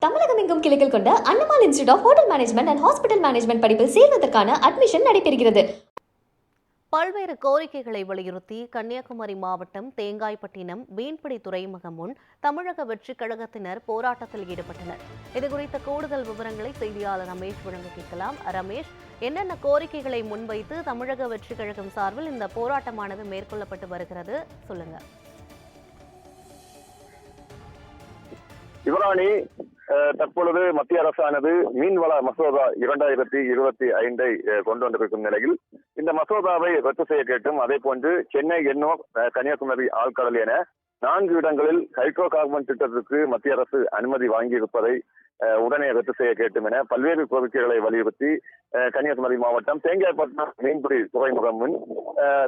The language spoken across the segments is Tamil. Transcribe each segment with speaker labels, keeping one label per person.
Speaker 1: தமிழகம் எங்கும் கிளைகள் கொண்ட Annamalai institute of hotel management and hospital management படிப்பில் சேர்வதற்கான அட்மிஷன் நடைபெறுகிறது.
Speaker 2: பல்வேறு கோரிக்கைகளை வலியுறுத்தி கன்னியாகுமரி மாவட்டம் தேங்காய்பட்டினம் மீன்பிடி துறைமுகம் முன் தமிழக வெற்றிக் கழகத்தினர் போராட்டத்தில் ஈடுபட்டனர். இதுகுறித்த கூடுதல் விவரங்களை செய்தியாளர் ரமேஷ் வழங்க கேட்கலாம். ரமேஷ், என்னென்ன கோரிக்கைகளை முன்வைத்து தமிழக வெற்றிக் கழகம் சார்பில் இந்த போராட்டமானது மேற்கொள்ளப்பட்டு வருகிறது, சொல்லுங்க.
Speaker 3: யுவராணி, தற்பொழுது மத்திய அரசானது மீன்வள மசோதா 2025 கொண்டு வந்திருக்கும் நிலையில் இந்த மசோதாவை ரத்து செய்ய கேட்டும், அதே போன்று சென்னை, எண்ணூர், கன்னியாகுமரி ஆழ்கடல் என 4 இடங்களில் ஹைட்ரோ கார்பன் திட்டத்திற்கு மத்திய அரசு அனுமதி வாங்கியிருப்பதை உடனே ரத்து செய்ய கேட்டும் என பல்வேறு கோரிக்கைகளை வலியுறுத்தி கன்னியாகுமரி மாவட்டம் தேங்காய்பட்டினம் மீன்பிடி துறைமுகம் முன்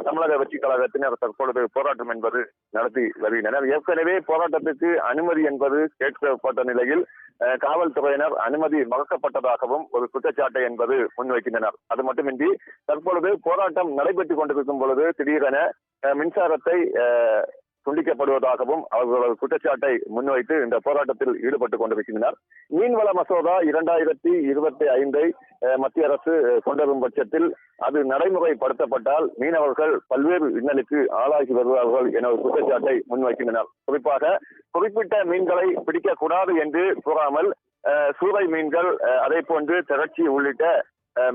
Speaker 3: தமிழக வெற்றிக் கழகத்தினர் தற்பொழுது போராட்டம் என்பது நடத்தி வருகின்றனர். ஏற்கனவே போராட்டத்திற்கு அனுமதி என்பது கேட்கப்பட்ட நிலையில் காவல்துறையினர் அனுமதி மறுக்கப்பட்டதாகவும் ஒரு குற்றச்சாட்டை என்பது முன்வைக்கின்றனர். அது மட்டுமின்றி தற்பொழுது போராட்டம் நடைபெற்றுக் கொண்டிருக்கும் பொழுது திடீரென மின்சாரத்தை துண்டிக்கப்படுவதாகவும் அவர்களது குற்றச்சாட்டை முன்வைத்து இந்த போராட்டத்தில் ஈடுபட்டுக் கொண்டிருக்கின்றனர். மீன்வள மசோதா 2025 மத்திய அரசு கொண்டுவரும் பட்சத்தில் அது நடைமுறைப்படுத்தப்பட்டால் மீனவர்கள் பல்வேறு இன்னலுக்கு ஆளாகி வருவார்கள் என ஒரு குற்றச்சாட்டை முன்வைக்கின்றனர். குறிப்பாக குறிப்பிட்ட மீன்களை பிடிக்கக்கூடாது என்று கூறாமல் சூறை மீன்கள், அதே போன்று திரட்சி உள்ளிட்ட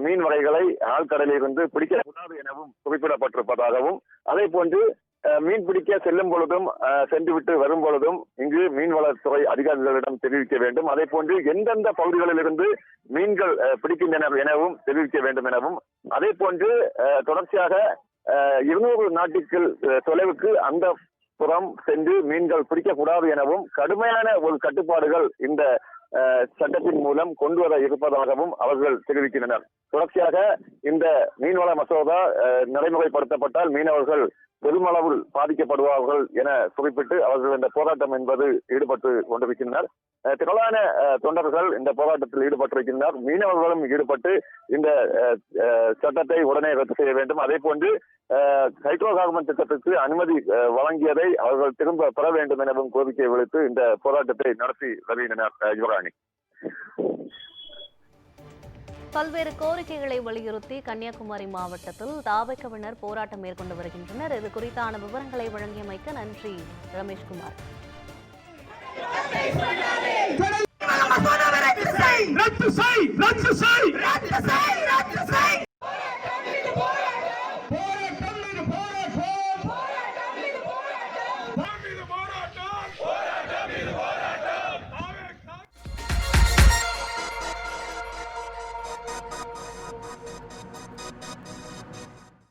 Speaker 3: மீன் வகைகளை ஆழ்கடலில் இருந்து பிடிக்கக்கூடாது எனவும் குறிப்பிடப்பட்டிருப்பதாகவும், அதே போன்று மீன் பிடிக்க செல்லும் பொழுதும் சென்றுவிட்டு வரும் பொழுதும் இங்கு மீன்வளத்துறை அதிகாரிகளிடம் தெரிவிக்க வேண்டும். அதே போன்று எந்தெந்த பகுதிகளில் இருந்து மீன்கள் பிடிக்கின்றனர் எனவும் தெரிவிக்க வேண்டும் எனவும், அதே போன்று தொடர்ச்சியாக 200 நாட்டிற்கு தொலைவுக்கு அந்த புறம் சென்று மீன்கள் பிடிக்கக்கூடாது எனவும் கடுமையான ஒரு கட்டுப்பாடுகள் இந்த சட்டத்தின் மூலம் கொண்டு வர இருப்பதாகவும் அவர்கள் தெரிவிக்கின்றனர். தொடர்ச்சியாக இந்த மீன்வள மசோதா நடைமுறைப்படுத்தப்பட்டால் மீனவர்கள் பெருமளவில் பாதிக்கப்படுவார்கள் என குறிப்பிட்டு அவர்கள் இந்த போராட்டம் என்பது ஈடுபட்டு கொண்டிருக்கின்றனர். திரளான தொண்டர்கள் இந்த போராட்டத்தில் ஈடுபட்டிருக்கின்றனர். மீனவர்களும் ஈடுபட்டு இந்த சட்டத்தை உடனே ரத்து செய்ய வேண்டும். அதே போன்று ஹைட்ரோ கார்பன் திட்டத்திற்கு அனுமதி வழங்கியதை அவர்கள் திரும்ப பெற வேண்டும் எனவும் கோரிக்கை விடுத்து இந்த போராட்டத்தை நடத்தி வருகின்றனர். யுவராணி,
Speaker 2: பல்வேறு கோரிக்கைகளை வலியுறுத்தி கன்னியாகுமரி மாவட்டத்தில் தாவைக்கவினர் போராட்டம் மேற்கொண்டு வருகின்றனர். இது குறித்தான விவரங்களை வழங்கியமைக்க நன்றி ரமேஷ்குமார்.